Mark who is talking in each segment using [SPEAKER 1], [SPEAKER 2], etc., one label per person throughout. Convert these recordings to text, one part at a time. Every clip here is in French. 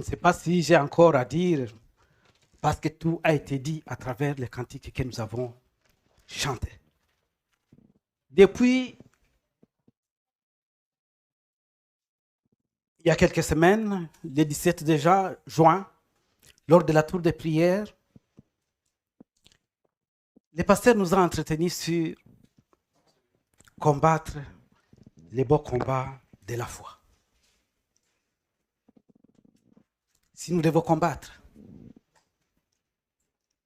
[SPEAKER 1] ne sais pas si j'ai encore à dire, parce que tout a été dit à travers les cantiques que nous avons chantés. Depuis il y a quelques semaines, le 17 déjà juin, lors de la tour de prière, le pasteur nous a entretenus sur combattre les beaux combats de la foi. Si nous devons combattre,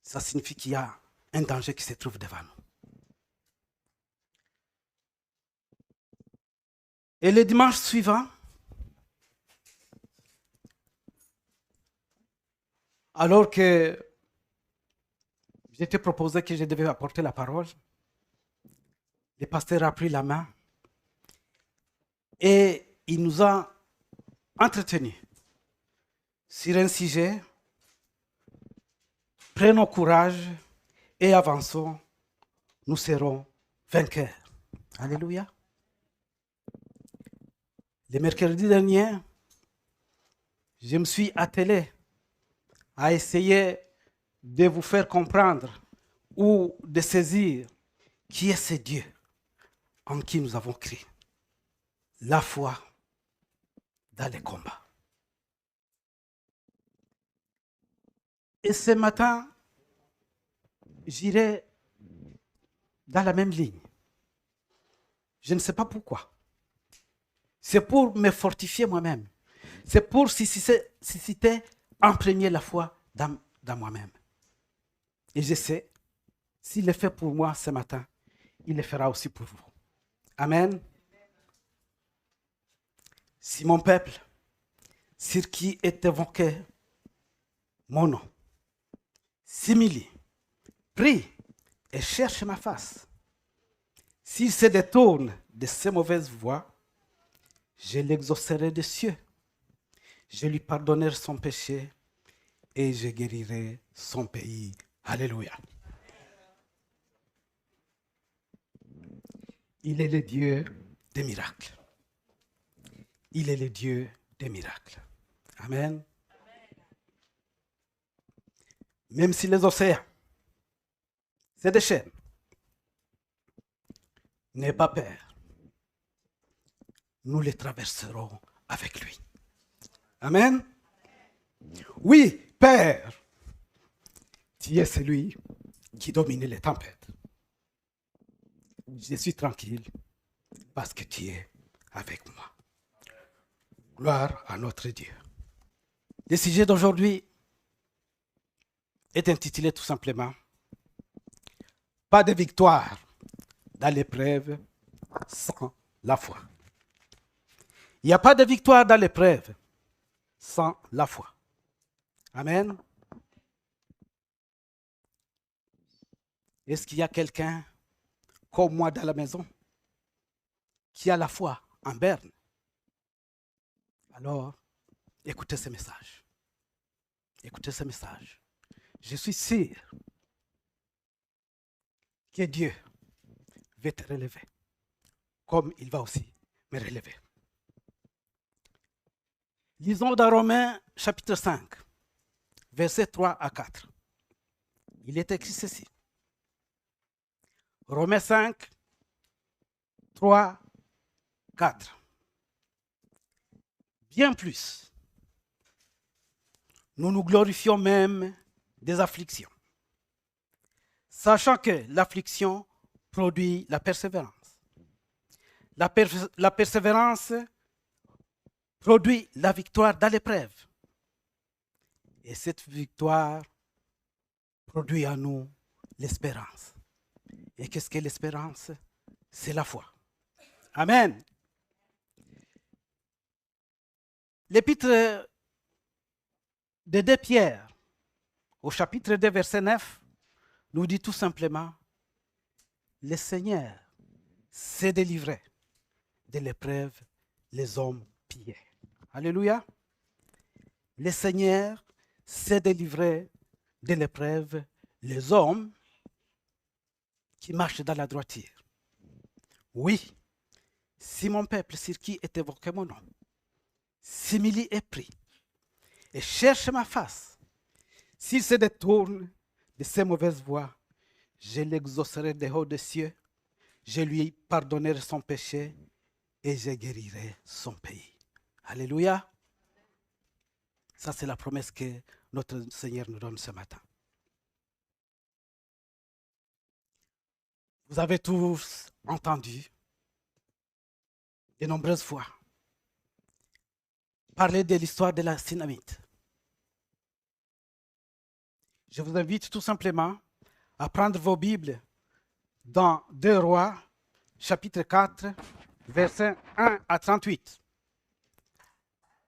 [SPEAKER 1] ça signifie qu'il y a un danger qui se trouve devant nous. Et le dimanche suivant, alors que j'étais proposé que je devais apporter la parole, le pasteur a pris la main et il nous a entretenus sur un sujet. Prenons courage et avançons, nous serons vainqueurs. Alléluia. Le mercredi dernier, je me suis attelé à essayer de vous faire comprendre ou de saisir qui est ce Dieu en qui nous avons cru. La foi dans les combats. Et ce matin, j'irai dans la même ligne. Je ne sais pas pourquoi. C'est pour me fortifier moi-même. C'est pour susciter en premier la foi dans moi-même. Et je sais, s'il le fait pour moi ce matin, il le fera aussi pour vous. Amen. Si mon peuple, sur qui est évoqué mon nom, s'humilie, prie et cherche ma face, s'il se détourne de ses mauvaises voies, je l'exaucerai des cieux. Je lui pardonnerai son péché et je guérirai son pays. Alléluia. Il est le Dieu des miracles. Il est le Dieu des miracles. Amen. Même si les océans, c'est des chaînes, n'aie pas peur. Nous les traverserons avec lui. Amen. Oui, Père, tu es celui qui domine les tempêtes. Je suis tranquille parce que tu es avec moi. Gloire à notre Dieu. Le sujet d'aujourd'hui est intitulé tout simplement « Pas de victoire dans l'épreuve sans la foi ». Il n'y a pas de victoire dans l'épreuve sans la foi. Amen. Est-ce qu'il y a quelqu'un comme moi dans la maison qui a la foi en berne? Alors, écoutez ce message. Écoutez ce message. Je suis sûr que Dieu va te relever, comme il va aussi me relever. Lisons dans Romains chapitre 5, versets 3 à 4. Il est écrit ceci. Romains 5, 3, 4. Bien plus, nous nous glorifions même des afflictions, sachant que l'affliction produit la persévérance. La persévérance produit la victoire dans l'épreuve. Et cette victoire produit en nous l'espérance. Et qu'est-ce que l'espérance? C'est la foi. Amen. L'épître de 2 Pierre, au chapitre 2, verset 9, nous dit tout simplement, le Seigneur s'est délivré de l'épreuve, les hommes pieux. Alléluia. Le Seigneur s'est délivré de l'épreuve, les hommes qui marchent dans la droiture. Oui, si mon peuple sur qui est évoqué mon nom, s'humilie et prie, et cherche ma face. S'il se détourne de ses mauvaises voies, je l'exaucerai des hauts des cieux, je lui pardonnerai son péché et je guérirai son pays. Alléluia. Ça, c'est la promesse que notre Seigneur nous donne ce matin. Vous avez tous entendu de nombreuses fois parler de l'histoire de la Sunamite. Je vous invite tout simplement à prendre vos Bibles dans 2 Rois, chapitre 4, versets 1 à 38.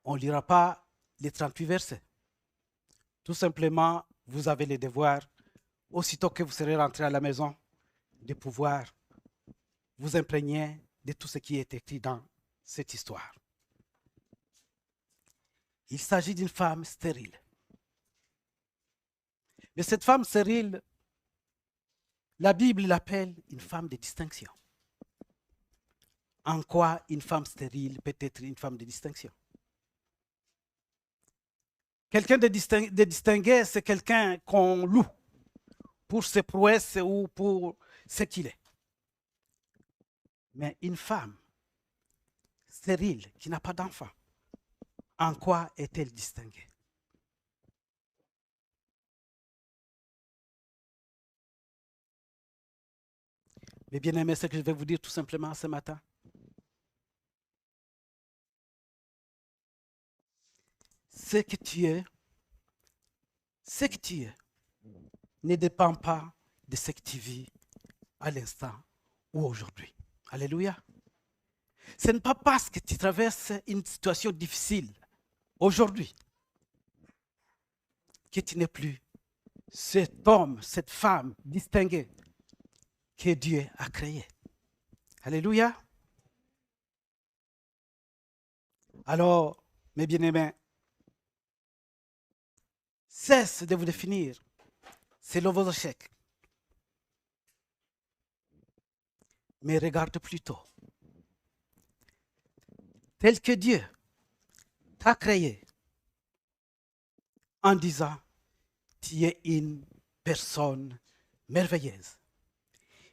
[SPEAKER 1] On ne lira pas les 38 versets. Tout simplement, vous avez le devoir, aussitôt que vous serez rentré à la maison, de pouvoir vous imprégner de tout ce qui est écrit dans cette histoire. Il s'agit d'une femme stérile. Mais cette femme stérile, la Bible l'appelle une femme de distinction. En quoi une femme stérile peut être une femme de distinction? Quelqu'un de distingué, c'est quelqu'un qu'on loue pour ses prouesses ou pour ce qu'il est. Mais une femme stérile qui n'a pas d'enfant, en quoi est-elle distinguée? Mais bien aimé, ce que je vais vous dire tout simplement ce matin, ce que tu es ne dépend pas de ce que tu vis à l'instant ou aujourd'hui. Alléluia. Ce n'est pas parce que tu traverses une situation difficile aujourd'hui que tu n'es plus cet homme, cette femme distinguée que Dieu a créée. Alléluia. Alors, mes bien-aimés, cesse de vous définir selon vos échecs. Mais regarde plutôt tel que Dieu t'a créé en disant, tu es une personne merveilleuse,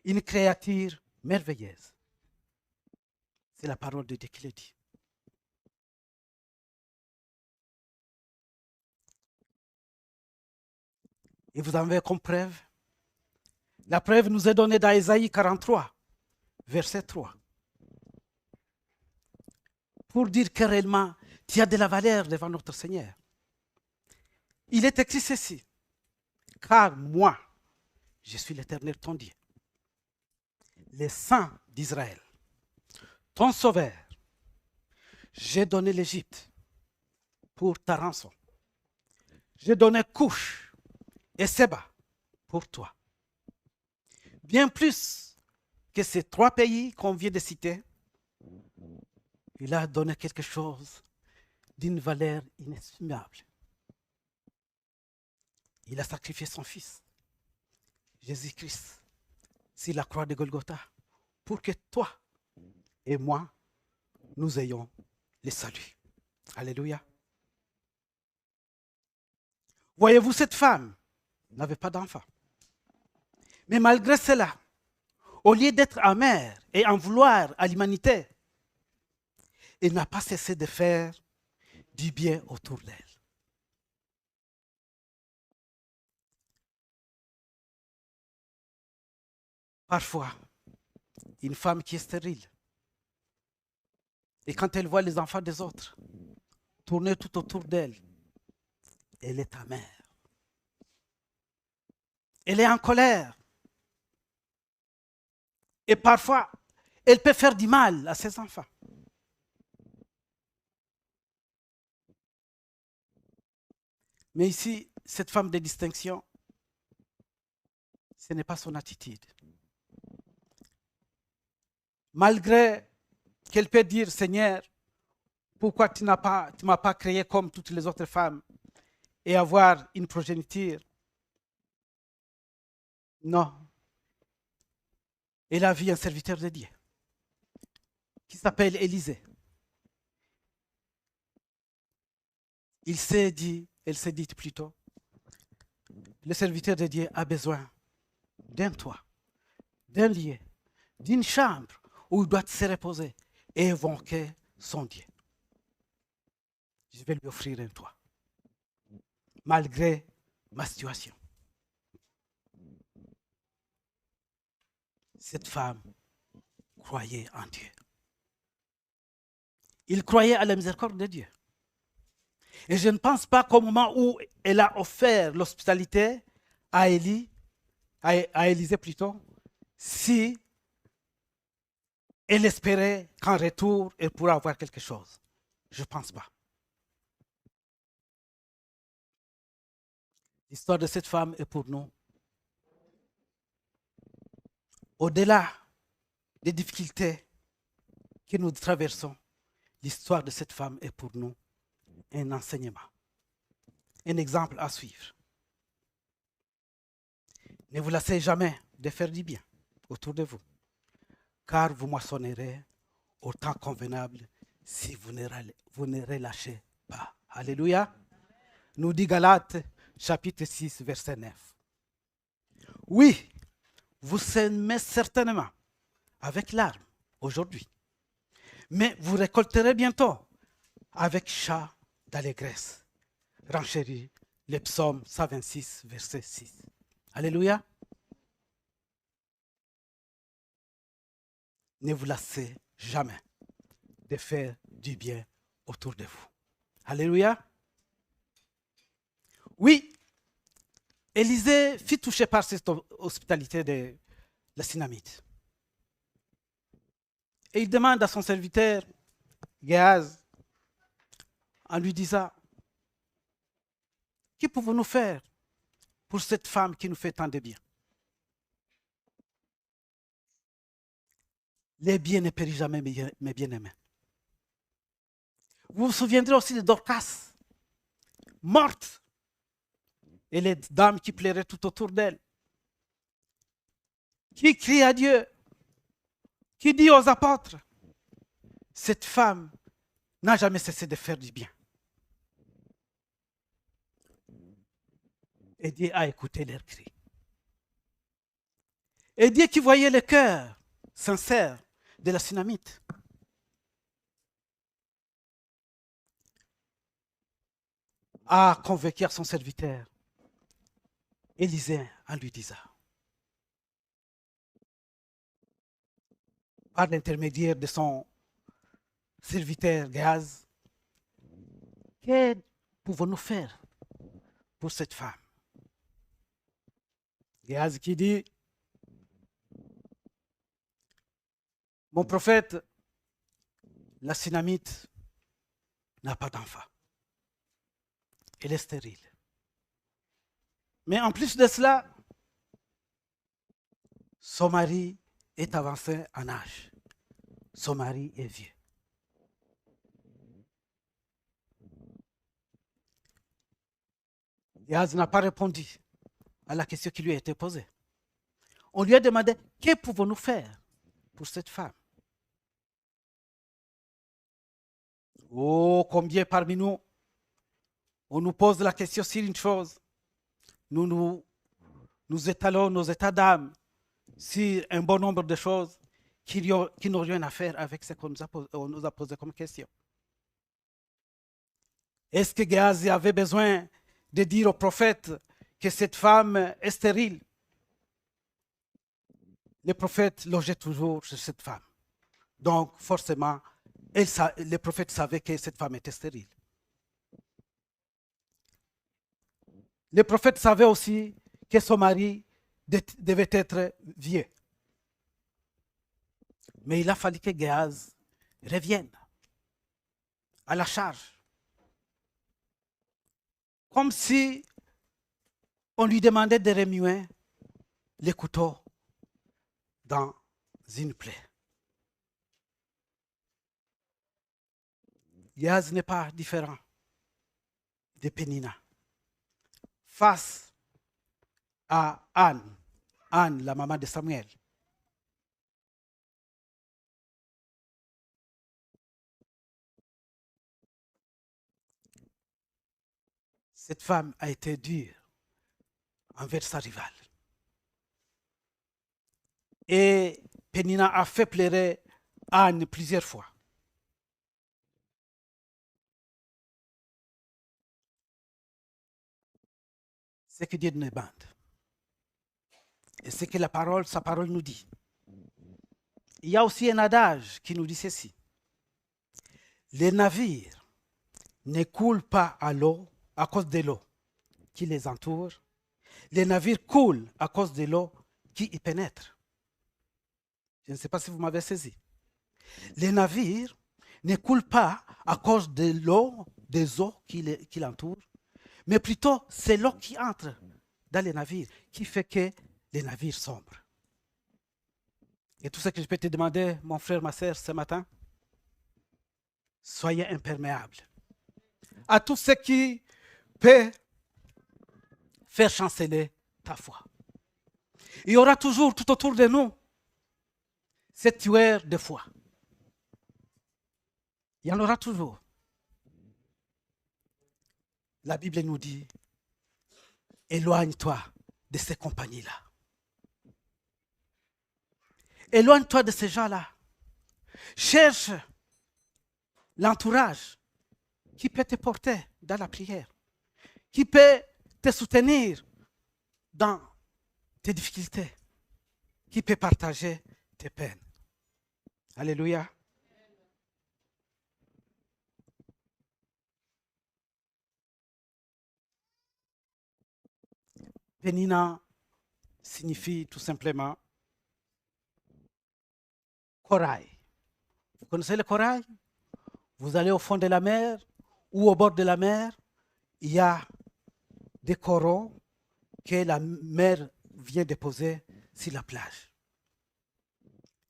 [SPEAKER 1] une créature merveilleuse. C'est la parole de Dieu qui le dit. Et vous en avez comme preuve. La preuve nous est donnée dans Ésaïe 43, verset 3. Pour dire que réellement, tu as de la valeur devant notre Seigneur. Il est écrit ceci. Car moi, je suis l'Éternel ton Dieu, le Saint d'Israël, ton Sauveur. J'ai donné l'Égypte pour ta rançon. J'ai donné Couche et Séba pour toi. Bien plus que ces 3 pays qu'on vient de citer, il a donné quelque chose d'une valeur inestimable. Il a sacrifié son fils, Jésus-Christ, sur la croix de Golgotha, pour que toi et moi, nous ayons le salut. Alléluia. Voyez-vous, cette femme n'avait pas d'enfant. Mais malgré cela, au lieu d'être amère et en vouloir à l'humanité, elle n'a pas cessé de faire du bien autour d'elle. Parfois, une femme qui est stérile, et quand elle voit les enfants des autres tourner tout autour d'elle, elle est amère. Elle est en colère. Et parfois, elle peut faire du mal à ses enfants. Mais ici, cette femme de distinction, ce n'est pas son attitude. Malgré qu'elle peut dire, Seigneur, pourquoi tu ne m'as pas créé comme toutes les autres femmes et avoir une progéniture? Non. Elle a vu un serviteur de Dieu qui s'appelle Élisée. elle s'est dit plutôt, le serviteur de Dieu a besoin d'un toit, d'un lieu, d'une chambre où il doit se reposer et évoquer son Dieu. Je vais lui offrir un toit, malgré ma situation. Cette femme croyait en Dieu. Il croyait à la miséricorde de Dieu. Et je ne pense pas qu'au moment où elle a offert l'hospitalité à Élisée plutôt, si elle espérait qu'en retour, elle pourrait avoir quelque chose. Je ne pense pas. L'histoire de cette femme est pour nous. Au-delà des difficultés que nous traversons, l'histoire de cette femme est pour nous un enseignement, un exemple à suivre. Ne vous lassez jamais de faire du bien autour de vous, car vous moissonnerez au temps convenable si vous ne relâchez pas. Alléluia. Nous dit Galates, chapitre 6, verset 9. Oui, vous s'aimez certainement avec larmes aujourd'hui, mais vous récolterez bientôt avec chant d'allégresse. Renchérit le psaume 126, verset 6. Alléluia. Ne vous lassez jamais de faire du bien autour de vous. Alléluia. Oui, Élisée fut touché par cette hospitalité de la Sunamite. Et il demande à son serviteur, Géaz, en lui disant, que pouvons-nous faire pour cette femme qui nous fait tant de bien? Les biens ne périssent jamais, mes bien-aimés. Vous vous souviendrez aussi de Dorcas, morte, et les dames qui pleuraient tout autour d'elle, qui crie à Dieu, qui dit aux apôtres, cette femme n'a jamais cessé de faire du bien. Et Dieu a écouté leurs cris. Et Dieu qui voyait le cœur sincère de la Sunamite, a convaincu son serviteur, Élisée, en lui disant, par l'intermédiaire de son serviteur Géaz, que pouvons-nous faire pour cette femme? Géaz qui dit, mon prophète, la Sunamite n'a pas d'enfant. Elle est stérile. Mais en plus de cela, son mari est avancé en âge. Son mari est vieux. Géaz n'a pas répondu à la question qui lui a été posée. On lui a demandé, que pouvons-nous faire pour cette femme? Oh, combien parmi nous, on nous pose la question sur une chose. Nous étalons nos états d'âme sur un bon nombre de choses qui n'ont rien à faire avec ce qu'on nous a posé comme question. Est-ce que Géasi avait besoin de dire au prophète que cette femme est stérile? Le prophète logeait toujours sur cette femme. Donc, forcément, le prophète savait que cette femme était stérile. Le prophète savait aussi que son mari devait être vieux. Mais il a fallu que Géaz revienne à la charge. Comme si on lui demandait de remuer les couteaux dans une plaie. Géaz n'est pas différent de Pénina. Face à Anne, la maman de Samuel, cette femme a été dure envers sa rivale. Et Pénina a fait pleurer Anne plusieurs fois. C'est que Dieu nous demande. Et c'est que sa parole nous dit. Il y a aussi un adage qui nous dit ceci. Les navires ne coulent pas à l'eau à cause de l'eau qui les entoure. Les navires coulent à cause de l'eau qui y pénètre. Je ne sais pas si vous m'avez saisi. Les navires ne coulent pas à cause de l'eau, des eaux qui l'entourent, mais plutôt c'est l'eau qui entre dans les navires qui fait que les navires sombrent. Et tout ce que je peux te demander, mon frère, ma sœur, ce matin, soyez imperméables à tout ce qui peut faire chanceler ta foi. Il y aura toujours tout autour de nous cette tueur de foi. Il y en aura toujours. La Bible nous dit, éloigne-toi de ces compagnies-là. Éloigne-toi de ces gens-là. Cherche l'entourage qui peut te porter dans la prière, qui peut te soutenir dans tes difficultés, qui peut partager tes peines. Alléluia. Pénina signifie tout simplement corail. Vous connaissez le corail? Vous allez au fond de la mer ou au bord de la mer, il y a des coraux que la mer vient déposer sur la plage.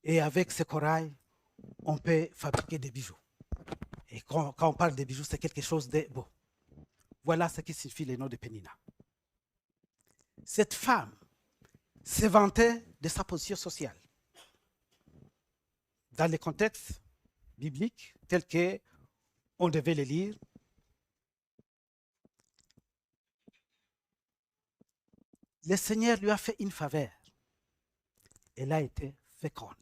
[SPEAKER 1] Et avec ce corail, on peut fabriquer des bijoux. Et quand on parle de bijoux, c'est quelque chose de beau. Voilà ce qui signifie le nom de Pénina. Cette femme se vantait de sa position sociale. Dans les contextes bibliques tels qu'on devait les lire, le Seigneur lui a fait une faveur. Elle a été féconde.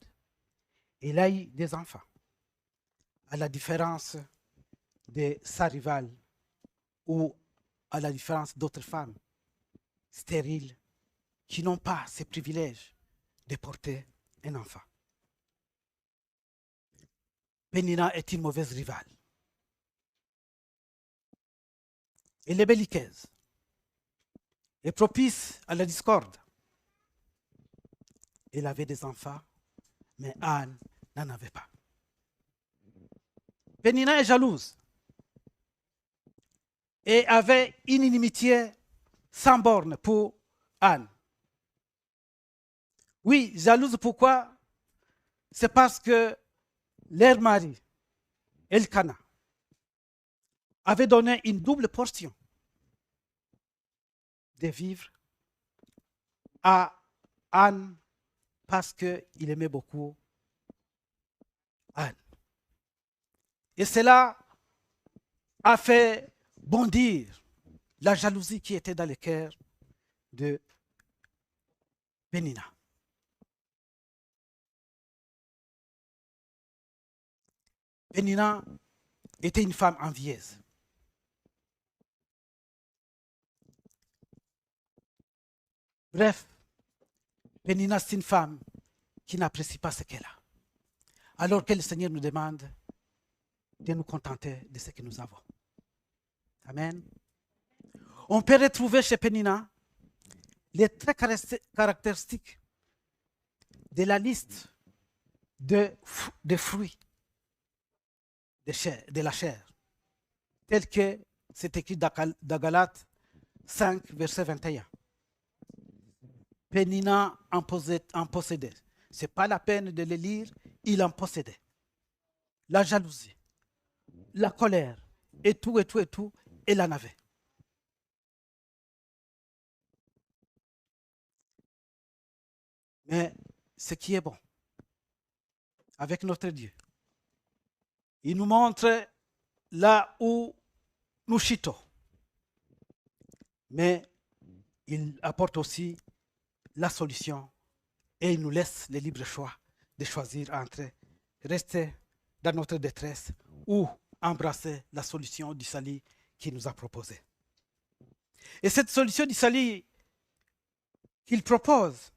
[SPEAKER 1] Elle a eu des enfants. À la différence de sa rivale ou à la différence d'autres femmes stériles qui n'ont pas ce privilège de porter un enfant. Pénina est une mauvaise rivale. Elle est belliqueuse. Elle est propice à la discorde. Elle avait des enfants, mais Anne n'en avait pas. Pénina est jalouse et avait une inimitié sans borne pour Anne. Oui, jalouse pourquoi? C'est parce que leur mari, Elkana, avait donné une double portion de vivres à Anne parce qu'il aimait beaucoup Anne. Et cela a fait bondir la jalousie qui était dans le cœur de Pénina. Pénina était une femme envieuse. Bref, Pénina, c'est une femme qui n'apprécie pas ce qu'elle a. Alors que le Seigneur nous demande de nous contenter de ce que nous avons. Amen. On peut retrouver chez Pénina les traits caractéristiques de la liste de fruits de la chair, tel que c'est écrit dans Galates 5, verset 21. Pénina en possédait. Ce n'est pas la peine de le lire, il en possédait. La jalousie, la colère, et tout, elle en avait. Mais ce qui est bon avec notre Dieu, il nous montre là où nous chutons. mais il apporte aussi la solution et il nous laisse le libre choix de choisir entre rester dans notre détresse ou embrasser la solution du salut qu'il nous a proposée. Et cette solution du salut qu'il propose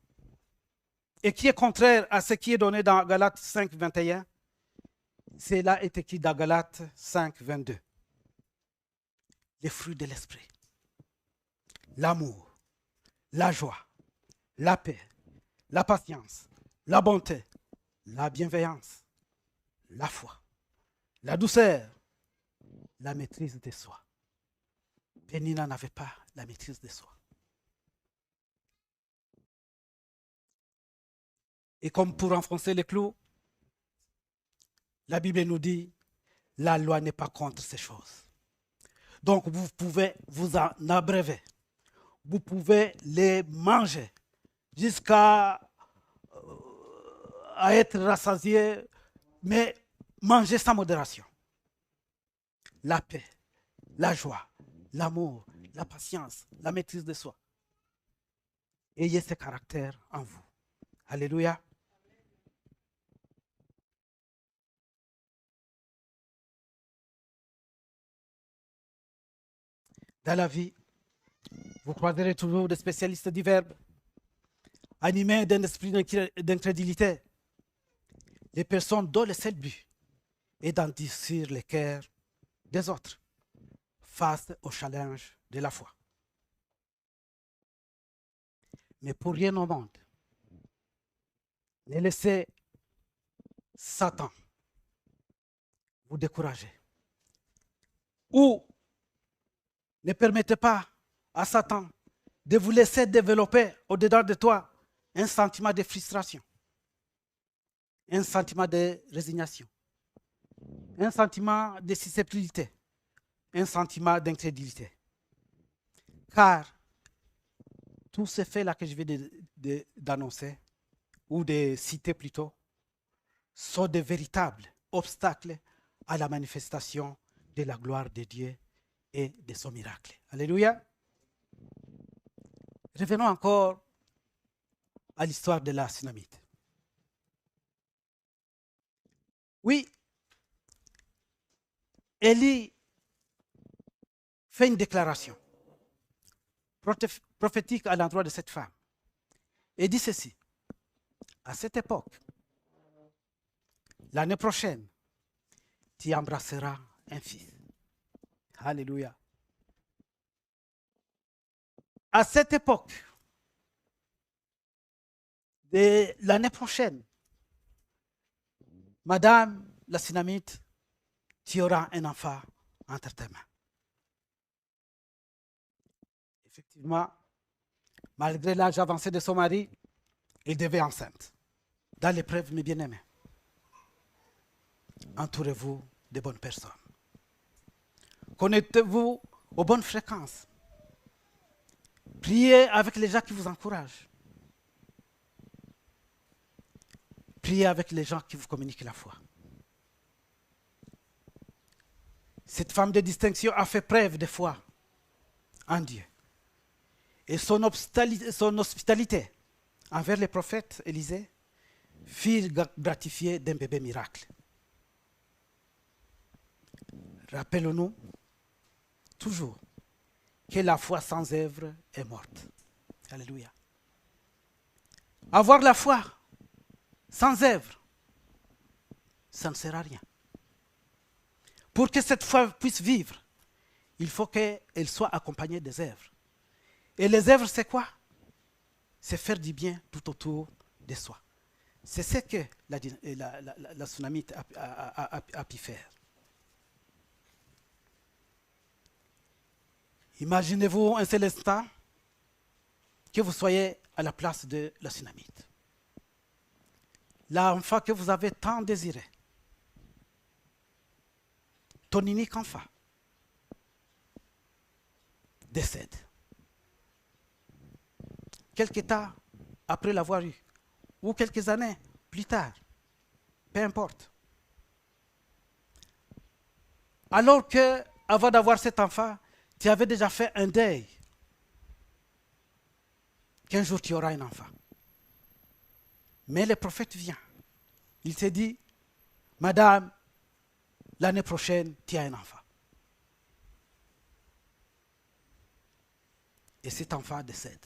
[SPEAKER 1] et qui est contraire à ce qui est donné dans Galates 5, 21, cela est écrit dans Galates 5, 22. Les fruits de l'esprit. L'amour, la joie, la paix, la patience, la bonté, la bienveillance, la foi, la douceur, la maîtrise de soi. Pénina n'avait pas la maîtrise de soi. Et comme pour enfoncer les clous, la Bible nous dit, la loi n'est pas contre ces choses. Donc vous pouvez vous en abreuver. Vous pouvez les manger jusqu'à être rassasié, mais manger sans modération. La paix, la joie, l'amour, la patience, la maîtrise de soi. Ayez ce caractère en vous. Alléluia. Dans la vie, vous croiserez toujours des spécialistes du verbe, animés d'un esprit d'incrédulité. Les personnes dont le seul but est d'endurcir les cœurs des autres face au challenge de la foi. Mais pour rien au monde, ne laissez Satan vous décourager. Ou ne permettez pas à Satan de vous laisser développer au-dedans de toi un sentiment de frustration, un sentiment de résignation, un sentiment de susceptibilité, un sentiment d'incrédulité. Car tous ces faits-là que je vais d'annoncer, ou de citer plutôt, sont de véritables obstacles à la manifestation de la gloire de Dieu et de son miracle. Alléluia. Revenons encore à l'histoire de la Sunamite. Oui, Élie fait une déclaration prophétique à l'endroit de cette femme et dit ceci: à cette époque, l'année prochaine, tu embrasseras un fils. Alléluia. À cette époque de l'année prochaine, Madame la Sunamite, tu auras un enfant entre tes mains. Effectivement, malgré l'âge avancé de son mari, il devait enceinte. Dans l'épreuve, mes bien-aimés, entourez-vous de bonnes personnes. Connectez-vous aux bonnes fréquences. Priez avec les gens qui vous encouragent. Priez avec les gens qui vous communiquent la foi. Cette femme de distinction a fait preuve de foi en Dieu. Et son hospitalité envers les prophètes Élisée fut gratifiée d'un bébé miracle. Rappelons-nous toujours que la foi sans œuvre est morte. Alléluia. Avoir la foi sans œuvre, ça ne sert à rien. Pour que cette foi puisse vivre, il faut qu'elle soit accompagnée des œuvres. Et les œuvres, c'est quoi? C'est faire du bien tout autour de soi. C'est ce que la Sunamite a pu faire. Imaginez-vous un seul instant que vous soyez à la place de la Sunamite. L'enfant que vous avez tant désiré, ton unique enfant, décède. Quelques temps après l'avoir eu, ou quelques années plus tard, peu importe. Alors que, avant d'avoir cet enfant, tu avais déjà fait un deuil qu'un jour tu auras un enfant. Mais le prophète vient. Il te dit, Madame, l'année prochaine, tu as un enfant. Et cet enfant décède.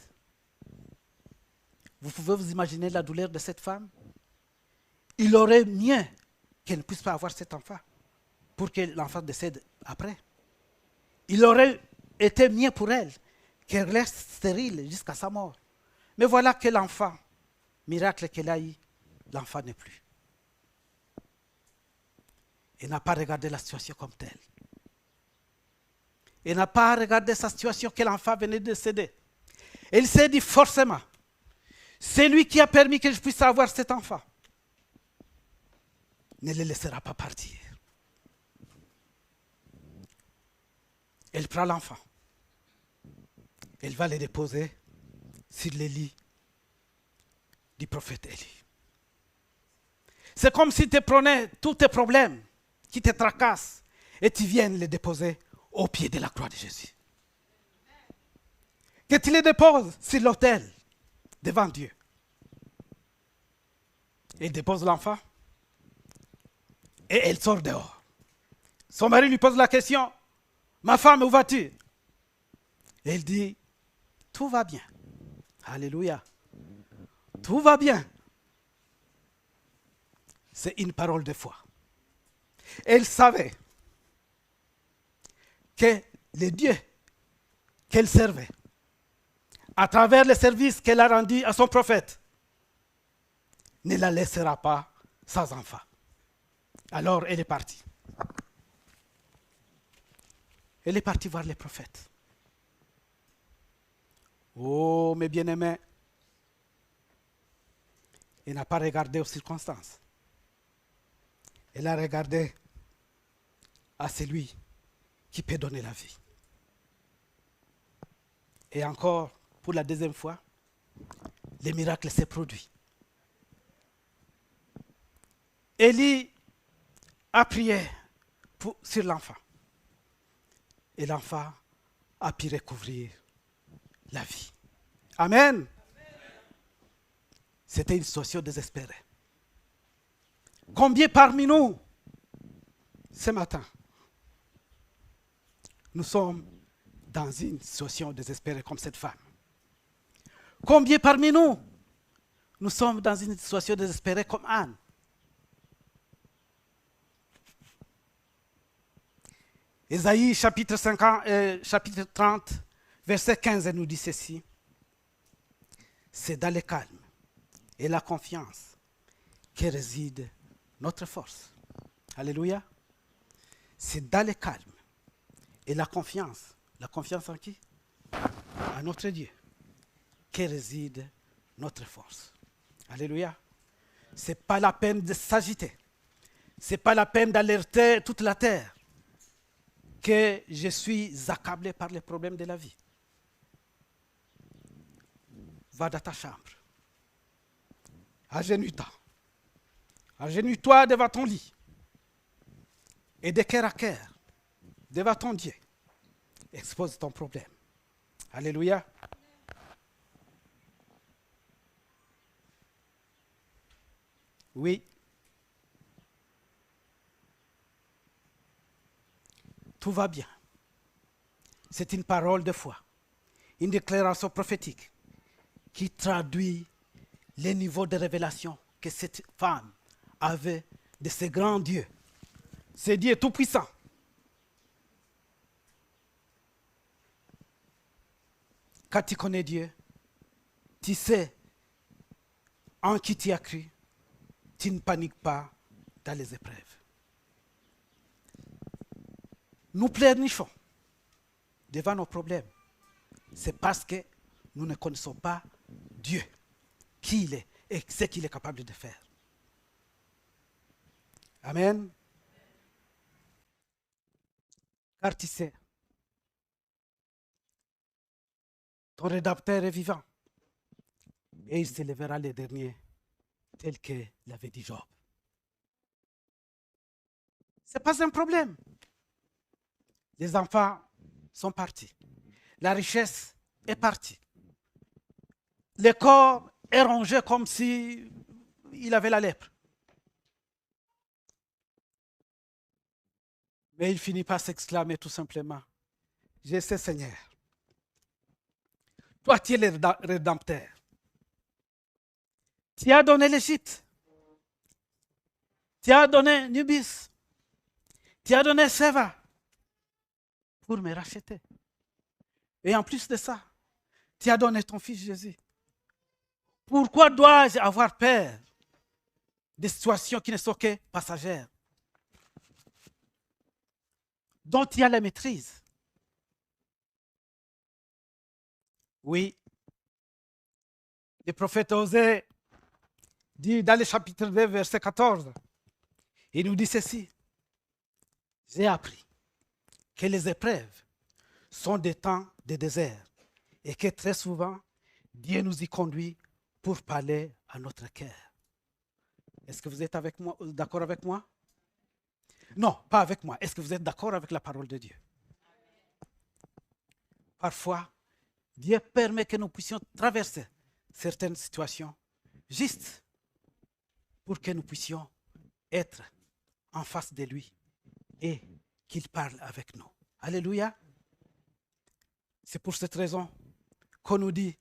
[SPEAKER 1] Vous pouvez vous imaginer la douleur de cette femme? Il aurait mieux qu'elle ne puisse pas avoir cet enfant pour que l'enfant décède après. Il aurait été mieux pour elle qu'elle reste stérile jusqu'à sa mort. Mais voilà que l'enfant, miracle qu'elle a eu, l'enfant n'est plus. Elle n'a pas regardé la situation comme telle. Elle n'a pas regardé sa situation que l'enfant venait de décéder. Elle s'est dit forcément, c'est lui qui a permis que je puisse avoir cet enfant. Ne le laissera pas partir. Elle prend l'enfant. Elle va le déposer sur le lit du prophète Élie. C'est comme si tu prenais tous tes problèmes qui te tracassent et tu viens les déposer au pied de la croix de Jésus. Que tu les déposes sur l'autel devant Dieu. Elle dépose l'enfant et elle sort dehors. Son mari lui pose la question, ma femme, où vas-tu? Elle dit, tout va bien. Alléluia. Tout va bien. C'est une parole de foi. Elle savait que le Dieu qu'elle servait, à travers le service qu'elle a rendu à son prophète, ne la laissera pas sans enfant. Alors elle est partie. Elle est partie voir les prophètes. Oh, mes bien-aimés, elle n'a pas regardé aux circonstances. Elle a regardé à celui qui peut donner la vie. Et encore, pour la deuxième fois, le miracle s'est produit. Élie a prié sur l'enfant. Et l'enfant a pu recouvrir la vie. Amen. C'était une situation désespérée. Combien parmi nous, ce matin, nous sommes dans une situation désespérée comme cette femme? Combien parmi nous, nous sommes dans une situation désespérée comme Anne? Ésaïe chapitre 30, verset 15 nous dit ceci. C'est dans le calme et la confiance que réside notre force. Alléluia. C'est dans le calme et la confiance. La confiance en qui? À notre Dieu. Que réside notre force. Alléluia. Ce n'est pas la peine de s'agiter. Ce n'est pas la peine d'alerter toute la terre que je suis accablé par les problèmes de la vie. Va dans ta chambre. Agenouille-toi. Agenouille-toi devant ton lit. Et de cœur à cœur, devant ton Dieu, expose ton problème. Alléluia. Oui. Tout va bien. C'est une parole de foi, une déclaration prophétique qui traduit les niveaux de révélation que cette femme avait de ce grand Dieu. Ce Dieu tout-puissant. Quand tu connais Dieu, tu sais en qui tu as cru, tu ne paniques pas dans les épreuves. Nous pleurnichons devant nos problèmes. C'est parce que nous ne connaissons pas Dieu, qui il est et ce qu'il est capable de faire. Amen. Car tu sais, ton Rédempteur est vivant et il se lèvera le dernier, tel que l'avait dit Job. Ce n'est pas un problème. Les enfants sont partis. La richesse est partie. le corps est rongé comme si il avait la lèpre. Mais il finit par s'exclamer tout simplement, je sais Seigneur, toi tu es le rédempteur. Tu as donné l'Égypte. Tu as donné Nubis. Tu as donné Séva pour me racheter. Et en plus de ça, tu as donné ton fils Jésus. Pourquoi dois-je avoir peur des situations qui ne sont que passagères, dont il y a la maîtrise? Oui, le prophète Osée dit dans le chapitre 2, verset 14, il nous dit ceci, j'ai appris que les épreuves sont des temps de désert et que très souvent, Dieu nous y conduit pour parler à notre cœur. Est-ce que vous êtes avec moi, d'accord avec moi? Non, pas avec moi. Est-ce que vous êtes d'accord avec la parole de Dieu? Parfois, Dieu permet que nous puissions traverser certaines situations juste pour que nous puissions être en face de lui et qu'il parle avec nous. Alléluia. C'est pour cette raison qu'on nous dit,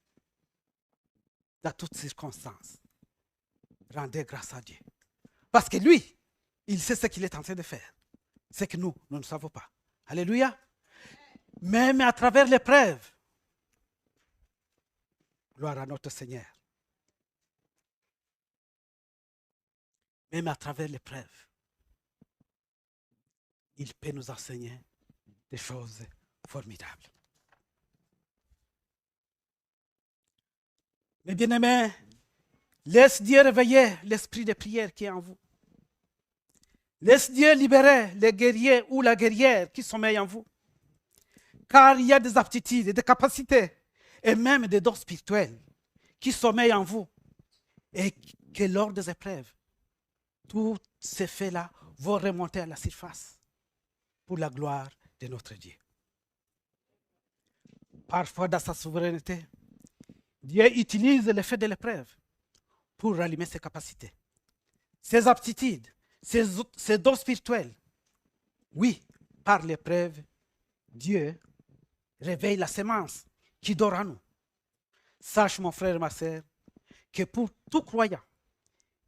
[SPEAKER 1] dans toutes circonstances, rendez grâce à Dieu. Parce que lui, il sait ce qu'il est en train de faire. C'est que nous ne savons pas. Alléluia. Même à travers l'épreuve, gloire à notre Seigneur. Même à travers l'épreuve, il peut nous enseigner des choses formidables. Mes bien-aimés, laisse Dieu réveiller l'esprit de prière qui est en vous. Laisse Dieu libérer les guerriers ou la guerrière qui sommeille en vous. Car il y a des aptitudes, des capacités et même des dons spirituels qui sommeillent en vous. Et que lors des épreuves, tous ces faits-là vont remonter à la surface pour la gloire de notre Dieu. Parfois, dans sa souveraineté, Dieu utilise l'effet de l'épreuve pour rallumer ses capacités, ses aptitudes, ses dons spirituels. Oui, par l'épreuve, Dieu réveille la sémence qui dort en nous. Sache, mon frère et ma sœur, que pour tout croyant,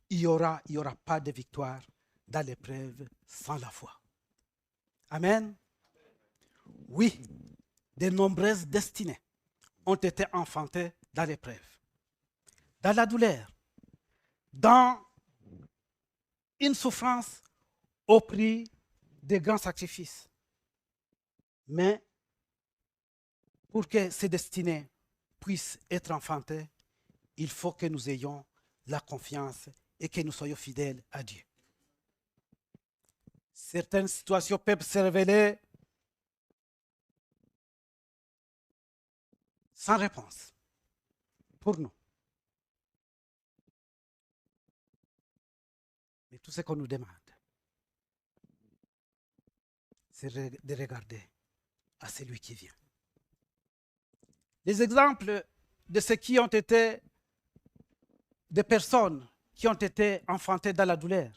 [SPEAKER 1] il n'y aura pas de victoire dans l'épreuve sans la foi. Amen. Oui, de nombreuses destinées ont été enfantées dans l'épreuve, dans la douleur, dans une souffrance au prix de grands sacrifices. Mais pour que ces destinées puissent être enfantées, il faut que nous ayons la confiance et que nous soyons fidèles à Dieu. Certaines situations peuvent se révéler sans réponse pour nous. Mais tout ce qu'on nous demande, c'est de regarder à celui qui vient. Les exemples de ceux qui ont été des personnes qui ont été enfantées dans la douleur,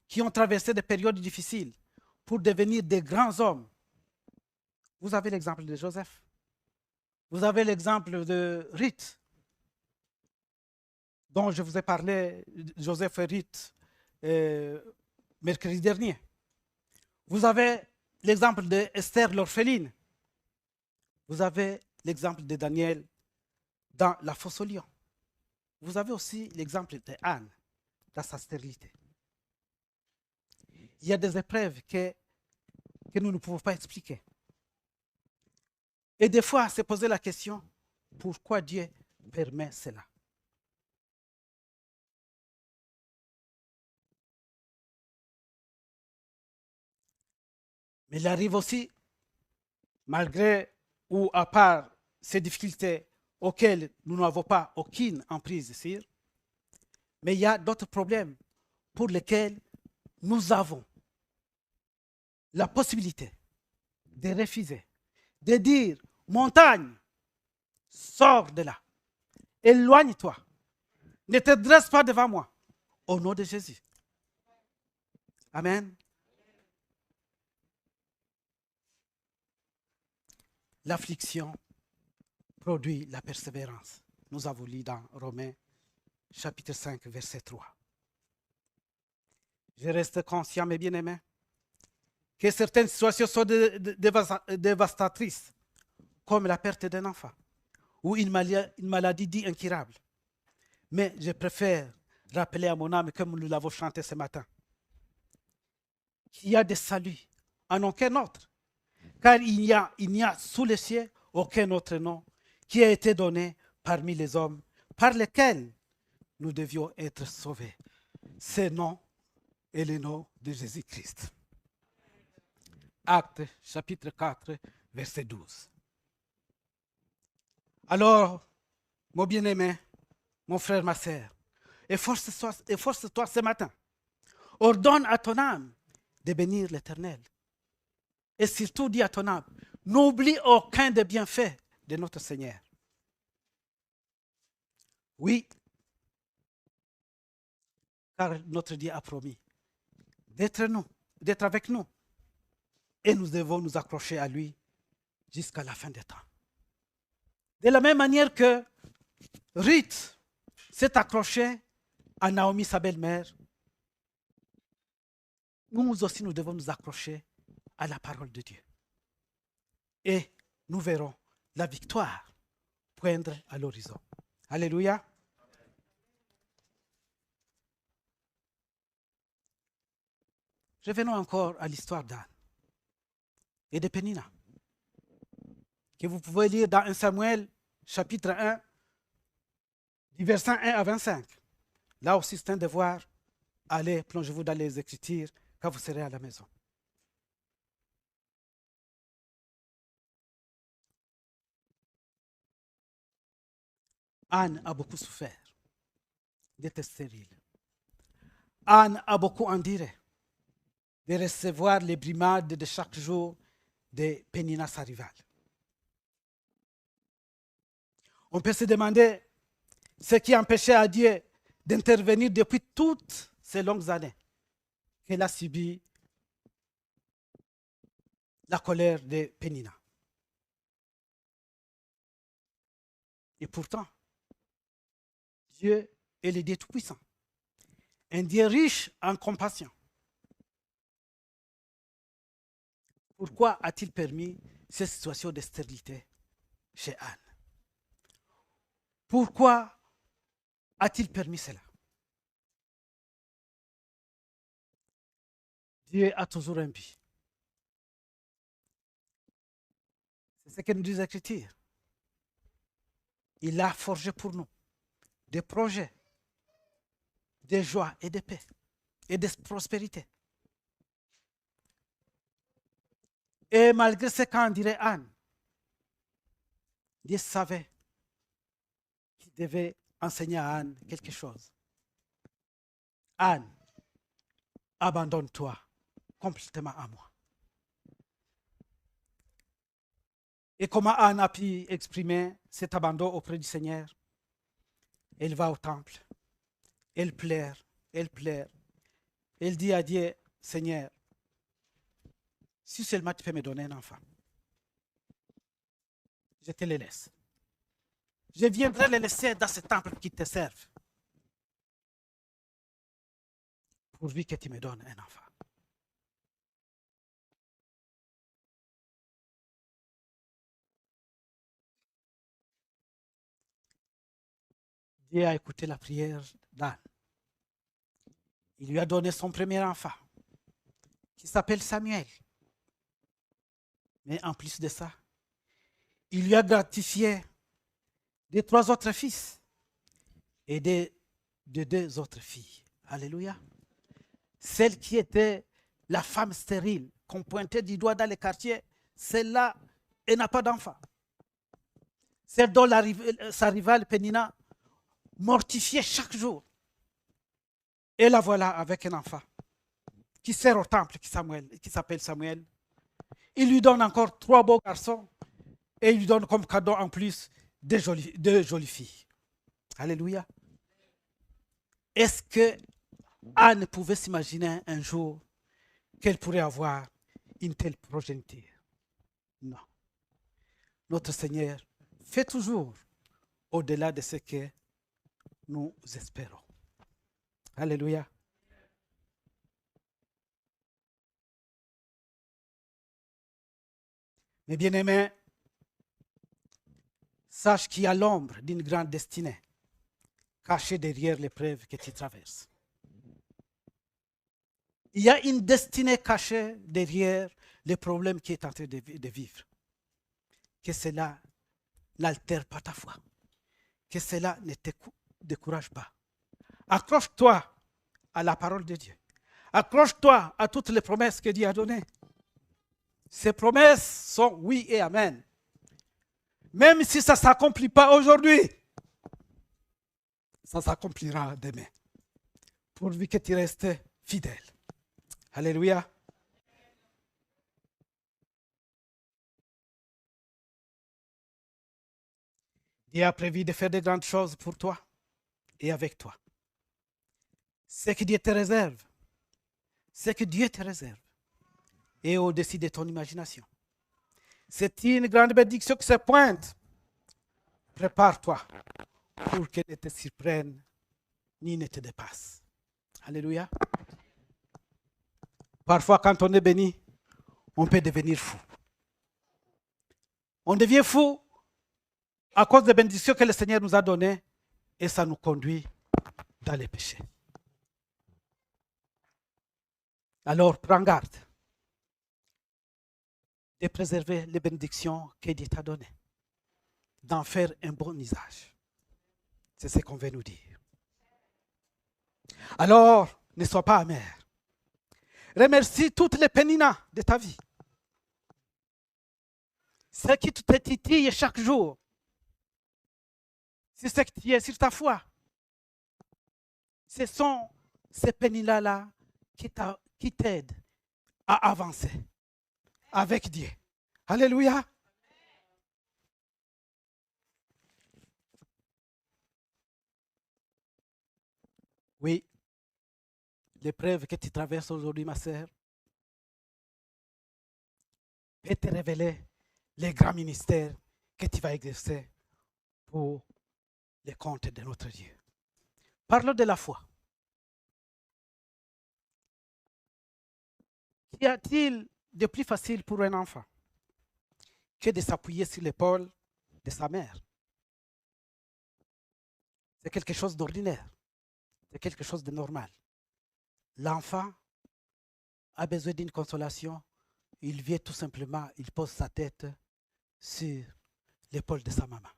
[SPEAKER 1] qui ont traversé des périodes difficiles pour devenir des grands hommes. Vous avez l'exemple de Joseph. Vous avez l'exemple de Ruth, dont je vous ai parlé, Joseph et Ruth, mercredi dernier. Vous avez l'exemple d'Esther, l'orpheline. Vous avez l'exemple de Daniel dans la fosse au lion. Vous avez aussi l'exemple d'Anne dans sa stérilité. Il y a des épreuves que nous ne pouvons pas expliquer. Et des fois, se poser la question, pourquoi Dieu permet cela? Mais il arrive aussi, malgré ou à part ces difficultés auxquelles nous n'avons pas aucune emprise sur, mais il y a d'autres problèmes pour lesquels nous avons la possibilité de refuser, de dire, montagne, sors de là Éloigne-toi. Ne te dresse pas devant moi. Au nom de Jésus. Amen. L'affliction produit la persévérance. Nous avons lu dans Romains chapitre 5, verset 3. Je reste conscient, mes bien-aimés, que certaines situations sont dévastatrices, comme la perte d'un enfant ou une maladie dite incurable. Mais je préfère rappeler à mon âme, comme nous l'avons chanté ce matin, qu'il y a des saluts en aucun autre, car il n'y a sous les cieux aucun autre nom qui a été donné parmi les hommes par lesquels nous devions être sauvés. Ce nom est le nom de Jésus-Christ. Actes chapitre 4, verset 12. Alors, mon bien-aimé, mon frère, ma sœur, efforce-toi ce matin. Ordonne à ton âme de bénir l'Éternel. Et surtout, dis à ton âme, n'oublie aucun des bienfaits de notre Seigneur. Oui, car notre Dieu a promis d'être avec nous. Et nous devons nous accrocher à lui jusqu'à la fin des temps. De la même manière que Ruth s'est accrochée à Naomi, sa belle-mère, nous aussi, nous devons nous accrocher à la parole de Dieu. Et nous verrons la victoire poindre à l'horizon. Alléluia. Revenons encore à l'histoire d'Anne et de Pénina, que vous pouvez lire dans 1 Samuel, chapitre 1, du verset 1 à 25. Là aussi, c'est un devoir. Allez, plongez-vous dans les Écritures quand vous serez à la maison. Anne a beaucoup souffert d'être stérile. Anne a beaucoup enduré de recevoir les brimades de chaque jour de Pénina, sa rivale. On peut se demander ce qui empêchait à Dieu d'intervenir depuis toutes ces longues années qu'elle a subi la colère de Pénina. Et pourtant, Dieu est le Dieu tout-puissant, un Dieu riche en compassion. Pourquoi a-t-il permis cette situation de stérilité chez Anne? Pourquoi a-t-il permis cela? Dieu a toujours un but. C'est ce que nous dit l'Écriture. Il a forgé pour nous des projets de joie et de paix et de prospérité. Et malgré ce qu'en dirait Anne, Dieu savait qu'il devait enseigner à Anne quelque chose. Anne, abandonne-toi complètement à moi. Et comment Anne a pu exprimer cet abandon auprès du Seigneur? Elle va au temple, elle pleure, elle pleure. Elle dit à Dieu, Seigneur, si seulement tu peux me donner un enfant, je te le laisse. Je viendrai le laisser dans ce temple qui te serve, pourvu que tu me donnes un enfant. Dieu a écouté la prière d'Anne. Il lui a donné son premier enfant, qui s'appelle Samuel. Mais en plus de ça, il lui a gratifié de 3 autres fils et de 2 autres filles. Alléluia. Celle qui était la femme stérile, qu'on pointait du doigt dans les quartiers, celle-là, elle n'a pas d'enfant. Celle dont sa rivale Pénina mortifiait chaque jour. Et la voilà avec un enfant qui sert au temple, qui s'appelle Samuel. Il lui donne encore 3 beaux garçons et il lui donne comme cadeau en plus 2 jolies filles. Alléluia. Est-ce que Anne pouvait s'imaginer un jour qu'elle pourrait avoir une telle progéniture? Non. Notre Seigneur fait toujours au-delà de ce que nous espérons. Alléluia. Mes bien-aimés, sache qu'il y a l'ombre d'une grande destinée cachée derrière l'épreuve que tu traverses. Il y a une destinée cachée derrière les problèmes qui est en train de vivre. Que cela n'altère pas ta foi. Que cela ne te décourage pas. Accroche-toi à la parole de Dieu. Accroche-toi à toutes les promesses que Dieu a données. Ces promesses sont oui et amen. Même si ça ne s'accomplit pas aujourd'hui, ça s'accomplira demain. Pourvu que tu restes fidèle. Alléluia. Dieu a prévu de faire de grandes choses pour toi et avec toi. Ce que Dieu te réserve, ce que Dieu te réserve, est au-dessus de ton imagination. C'est une grande bénédiction qui se pointe. Prépare-toi pour qu'elle ne te surprenne ni ne te dépasse. Alléluia. Parfois, quand on est béni, on peut devenir fou. On devient fou à cause des bénédictions que le Seigneur nous a données et ça nous conduit dans les péchés. Alors, prends garde de préserver les bénédictions que Dieu t'a données, d'en faire un bon usage. C'est ce qu'on veut nous dire. Alors, ne sois pas amer. Remercie toutes les péninas de ta vie. Ce qui te titille chaque jour, c'est ce qui est sur ta foi. Ce sont ces péninas-là qui t'aident à avancer avec Dieu. Alléluia. Oui, l'épreuve que tu traverses aujourd'hui, ma sœur, peut te révéler les grands ministères que tu vas exercer pour les comptes de notre Dieu. Parlons de la foi. Qu'y a-t-il de plus facile pour un enfant que de s'appuyer sur l'épaule de sa mère? C'est quelque chose d'ordinaire. C'est quelque chose de normal. L'enfant a besoin d'une consolation. Il vient tout simplement, il pose sa tête sur l'épaule de sa maman.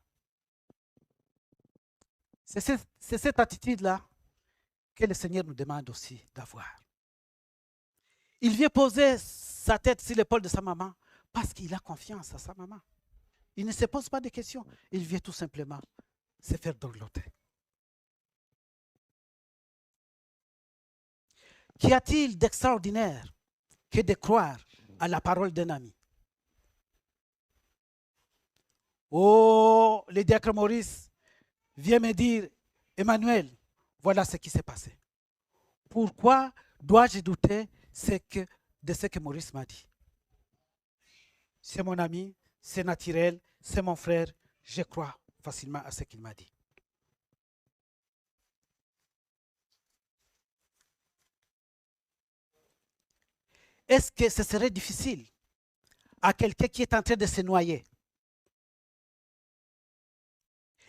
[SPEAKER 1] C'est cette attitude-là que le Seigneur nous demande aussi d'avoir. Il vient poser sa tête sur l'épaule de sa maman parce qu'il a confiance à sa maman. Il ne se pose pas de questions. Il vient tout simplement se faire dorloter. Qu'y a-t-il d'extraordinaire que de croire à la parole d'un ami? Oh, le diacre Maurice vient me dire, Emmanuel, voilà ce qui s'est passé. Pourquoi dois-je douter de ce que Maurice m'a dit? C'est mon ami, c'est naturel, c'est mon frère, je crois facilement à ce qu'il m'a dit. Est-ce que ce serait difficile à quelqu'un qui est en train de se noyer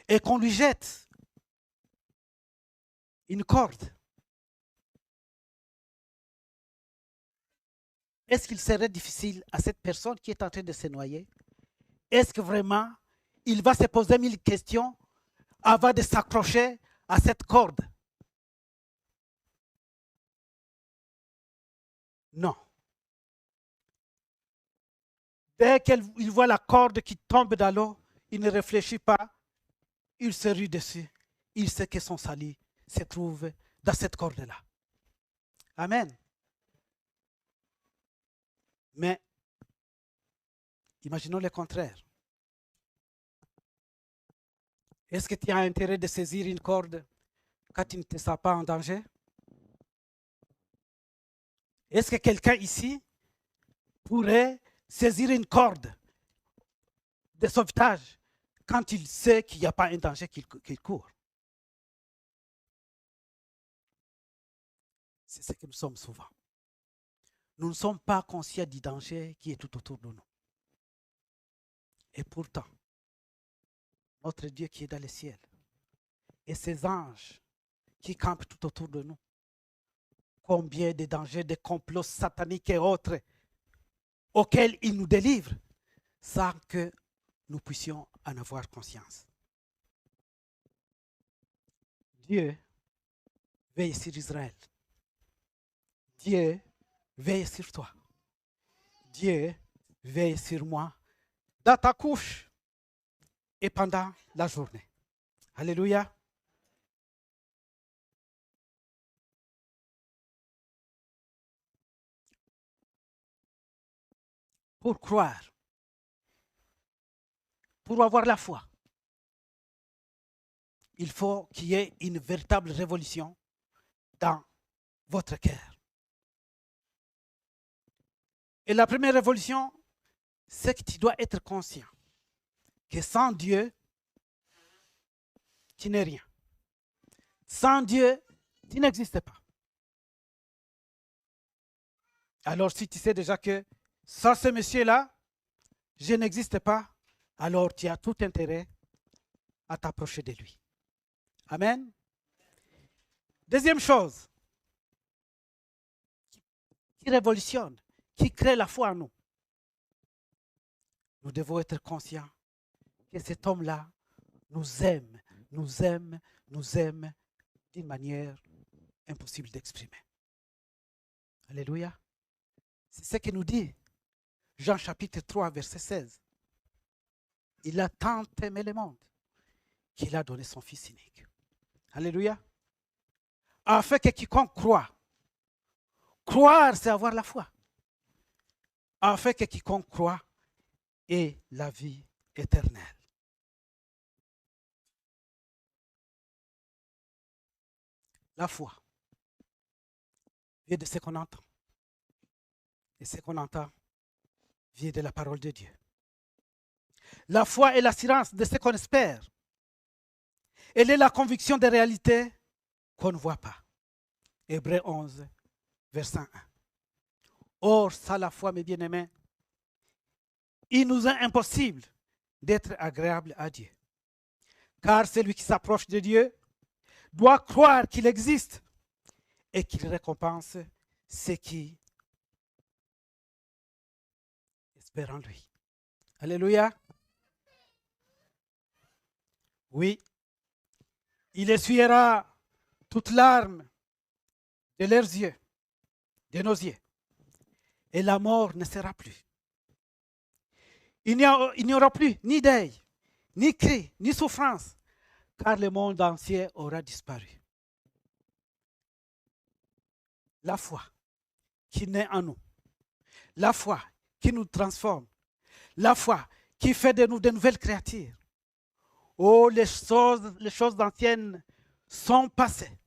[SPEAKER 1] et qu'on lui jette une corde? Est-ce qu'il serait difficile à cette personne qui est en train de se noyer? Est-ce que vraiment il va se poser 1000 questions avant de s'accrocher à cette corde? Non. Dès qu'il voit la corde qui tombe dans l'eau, il ne réfléchit pas, il se rue dessus. Il sait que son salut se trouve dans cette corde-là. Amen. Mais imaginons le contraire. Est-ce que tu as intérêt de saisir une corde quand tu ne te sens pas en danger? Est-ce que quelqu'un ici pourrait saisir une corde de sauvetage quand il sait qu'il n'y a pas un danger qu'il court? C'est ce que nous sommes souvent. Nous ne sommes pas conscients du danger qui est tout autour de nous. Et pourtant, notre Dieu qui est dans les ciels et ses anges qui campent tout autour de nous, combien de dangers, de complots sataniques et autres auxquels il nous délivre sans que nous puissions en avoir conscience. Dieu veille sur Israël. Dieu veille sur toi. Dieu veille sur moi dans ta couche et pendant la journée. Alléluia. Pour croire, pour avoir la foi, il faut qu'il y ait une véritable révolution dans votre cœur. Et la première révolution, c'est que tu dois être conscient que sans Dieu, tu n'es rien. Sans Dieu, tu n'existes pas. Alors si tu sais déjà que sans ce monsieur-là, je n'existe pas, alors tu as tout intérêt à t'approcher de lui. Amen. Deuxième chose qui révolutionne, qui crée la foi en nous. Nous devons être conscients que cet homme-là nous aime d'une manière impossible d'exprimer. Alléluia. C'est ce que nous dit Jean chapitre 3, verset 16. Il a tant aimé le monde qu'il a donné son Fils unique. Alléluia. Afin que quiconque croit, croire c'est avoir la foi. Afin que quiconque croit ait la vie éternelle. La foi vient de ce qu'on entend. Et ce qu'on entend vient de la parole de Dieu. La foi est l'assurance de ce qu'on espère. Elle est la conviction des réalités qu'on ne voit pas. Hébreux 11, verset 1. Or, sans la foi, mes bien-aimés, il nous est impossible d'être agréable à Dieu. Car celui qui s'approche de Dieu doit croire qu'il existe et qu'il récompense ceux qui espèrent en lui. Alléluia. Oui, il essuiera toute larme de leurs yeux, de nos yeux, et la mort ne sera plus. Il n'y aura plus ni deuil, ni cri, ni souffrance, car le monde entier aura disparu. La foi qui naît en nous, la foi qui nous transforme, la foi qui fait de nous de nouvelles créatures. Oh, les choses anciennes sont passées.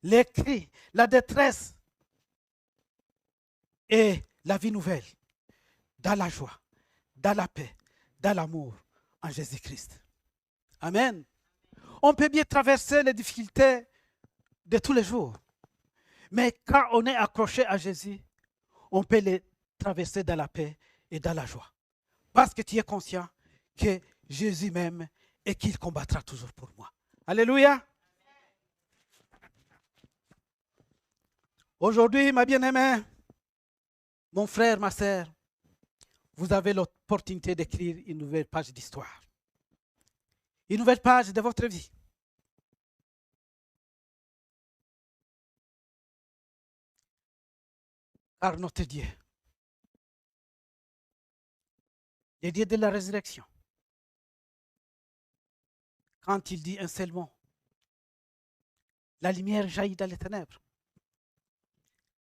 [SPEAKER 1] Les cris, la détresse et la vie nouvelle dans la joie, dans la paix, dans l'amour en Jésus-Christ. Amen. On peut bien traverser les difficultés de tous les jours. Mais quand on est accroché à Jésus, on peut les traverser dans la paix et dans la joie. Parce que tu es conscient que Jésus m'aime et qu'il combattra toujours pour moi. Alléluia. Aujourd'hui, ma bien-aimée, mon frère, ma sœur, vous avez l'opportunité d'écrire une nouvelle page d'histoire. Une nouvelle page de votre vie. Car notre Dieu, le Dieu de la résurrection, quand il dit un seul mot, la lumière jaillit dans les ténèbres.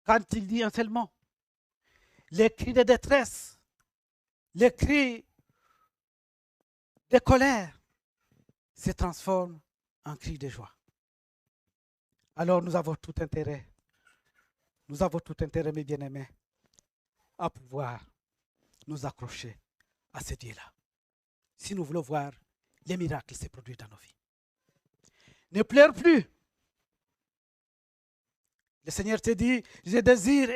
[SPEAKER 1] Quand il dit un seul mot, les cris de détresse, les cris de colère se transforme en cri de joie. Alors nous avons tout intérêt, mes bien-aimés, à pouvoir nous accrocher à ce Dieu-là. Si nous voulons voir les miracles se produire dans nos vies. Ne pleure plus. Le Seigneur te dit, je désire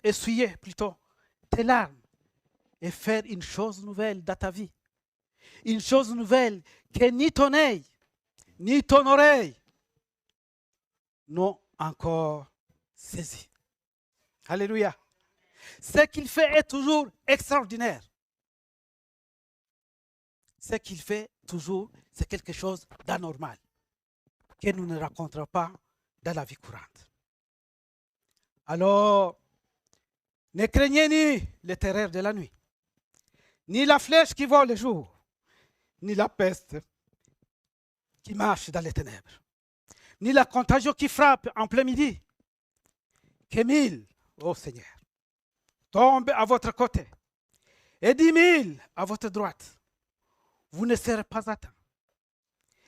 [SPEAKER 1] essuyer plutôt tes larmes et faire une chose nouvelle dans ta vie. Une chose nouvelle que ni ton œil, ni ton oreille n'ont encore saisi. Alléluia. Ce qu'il fait est toujours extraordinaire. Ce qu'il fait toujours, c'est quelque chose d'anormal que nous ne rencontrons pas dans la vie courante. Alors, ne craignez ni les terreurs de la nuit, ni la flèche qui vole le jour, ni la peste qui marche dans les ténèbres, ni la contagion qui frappe en plein midi. Que 1000, ô Seigneur, tombent à votre côté et 10 000 à votre droite. Vous ne serez pas atteints.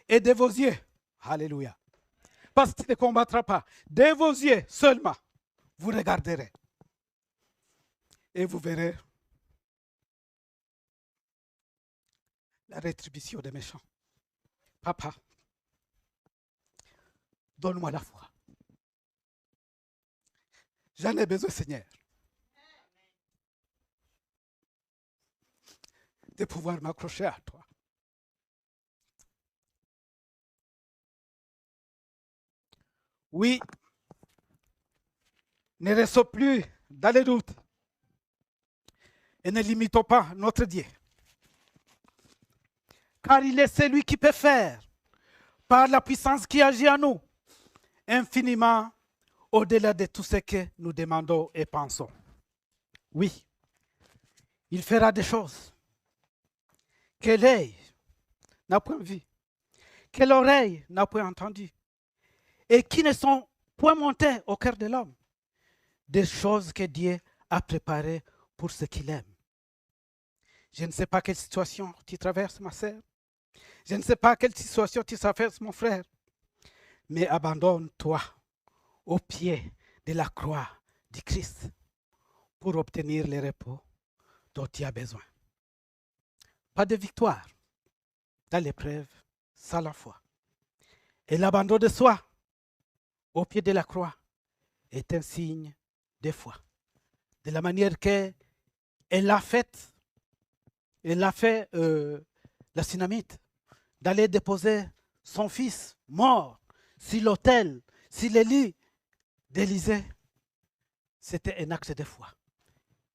[SPEAKER 1] Et de vos yeux, alléluia, parce qu'il ne combattra pas, de vos yeux seulement, vous regarderez et vous verrez la rétribution des méchants. Papa, donne-moi la foi. J'en ai besoin, Seigneur, de pouvoir m'accrocher à toi. Oui, ne restons plus dans les doutes et ne limitons pas notre Dieu. Car il est celui qui peut faire, par la puissance qui agit en nous, infiniment au-delà de tout ce que nous demandons et pensons. Oui, il fera des choses que l'œil n'a point vues, que l'oreille n'a point entendues, et qui ne sont point montées au cœur de l'homme. Des choses que Dieu a préparées pour ceux qu'il aime. Je ne sais pas quelle situation tu traverses, ma sœur. Je ne sais pas quelle situation tu traverses, mon frère. Mais abandonne-toi au pied de la croix du Christ pour obtenir le repos dont tu as besoin. Pas de victoire dans l'épreuve sans la foi. Et l'abandon de soi au pied de la croix est un signe de foi. De la manière qu'elle l'a fait, la Sunamite, d'aller déposer son fils mort sur l'autel, sur le lit d'Élisée. C'était un acte de foi,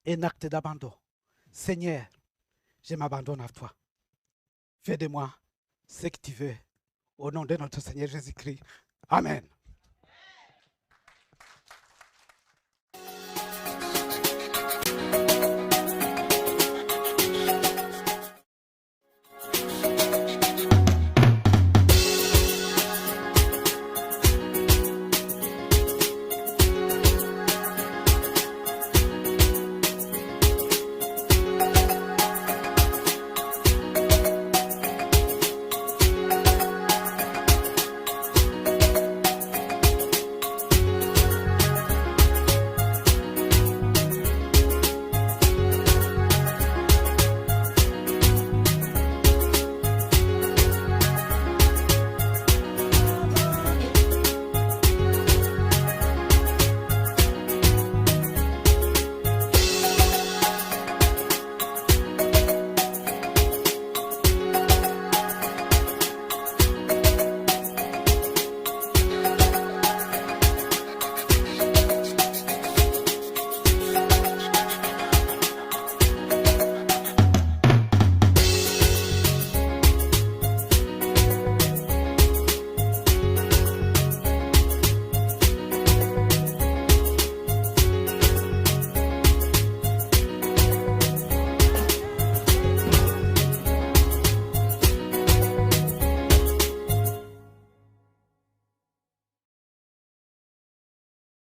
[SPEAKER 1] un acte d'abandon. Seigneur, je m'abandonne à toi. Fais de moi ce que tu veux. Au nom de notre Seigneur Jésus-Christ. Amen.